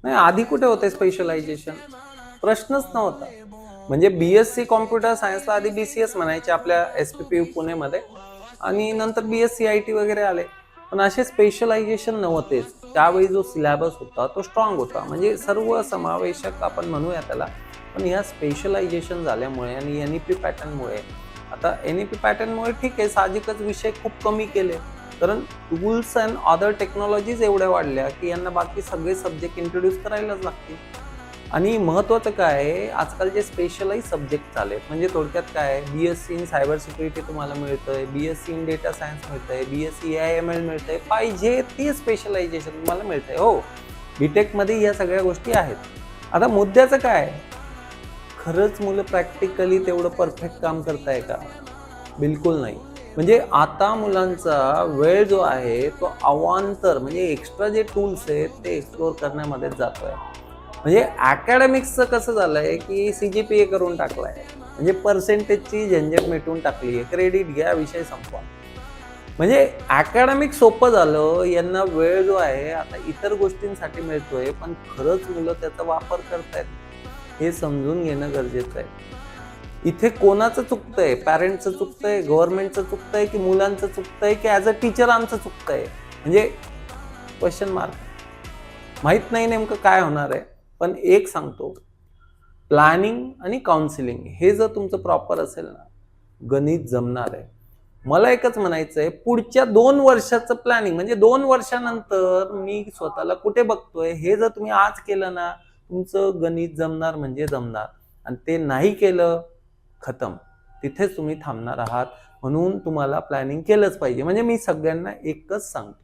नाही, आधी कुठे होते स्पेशलायझेशन? प्रश्नच नव्हता. म्हणजे बीएससी कॉम्प्युटर सायन्सला आधी बीसीएस म्हणायचे आपल्या एसपीपी पुणेमध्ये, आणि नंतर बीएससी आयटी वगैरे आले. पण असे स्पेशलायझेशन नव्हतेच. त्यावेळी जो सिलेबस होता तो स्ट्रॉंग होता, म्हणजे सर्व समावेशक आपण म्हणूया त्याला. पण ह्या स्पेशलायझेशन झाल्यामुळे आणि एनईपी पॅटर्नमुळे, आता एनईपी पॅटर्नमुळे ठीक आहे, साहजिकच विषय खूप कमी केले. कारण टूल्स अँड अदर टेक्नॉलॉजीज एवढ्या वाढल्या की यांना बाकी सगळे सब्जेक्ट इंट्रोड्यूस करायलाच लागतील. आणि महत्त्वाचं काय आहे, आजकाल जे स्पेशलाइज सब्जेक्ट झाले, म्हणजे थोडक्यात काय आहे, बीएससी इन सायबर सिक्युरिटी तुम्हाला मिळतंय, बीएससी इन डेटा सायन्स मिळतंय, बीएससी AIML मिळतंय, पाहिजे ती स्पेशलायझेशन तुम्हाला मिळतंय. हो, बीटेकमध्ये या सगळ्या गोष्टी आहेत. आता मुद्द्याचं काय आहे, खरंच मुलं प्रॅक्टिकली तेवढं परफेक्ट काम करताय का? बिलकुल नाही. म्हणजे आता मुलांचा वेळ जो आहे तो अवांतर, म्हणजे एक्स्ट्रा जे टूल्स आहेत ते एक्सप्लोर करण्यामध्येच जातोय. म्हणजे अकॅडमिक्सचं कसं झालंय की CGPA करून टाकलाय, म्हणजे पर्सेंटेजची झंझट मिटवून टाकली आहे, क्रेडिट घ्या, विषय संपवा. म्हणजे अकॅडमिक सोपं झालं, यांना वेळ जो आहे आता इतर गोष्टींसाठी मिळतोय, पण खरंच मुलं त्याचा वापर करतायत हे समजून घेणं गरजेचं आहे. इथे कोणाचं चुकतंय? पॅरेंटचं चुकतंय, गव्हर्नमेंटचं चुकतंय, की मुलांचं चुकतंय, की ॲज अ टीचर आमचं चुकतंय? म्हणजे क्वेश्चन मार्क. माहित नाही नेमकं काय होणार आहे. पण एक सांगतो, प्लॅनिंग आणि काउन्सिलिंग हे जर तुमचं प्रॉपर असेल ना, गणित जमणार आहे. मला एकच म्हणायचं आहे, पुढच्या 2 वर्षाचं प्लॅनिंग, म्हणजे 2 वर्षानंतर मी स्वतःला कुठे बघतोय, हे जर तुम्ही आज केलं ना, तुमचं गणित जमणार म्हणजे जमणार. आणि ते नाही केलं, खतम. तिथेच तुम्ही थांबणार आहात. म्हणून तुम्हाला प्लॅनिंग केलंच पाहिजे. म्हणजे मी सगळ्यांना एकच सांगतो.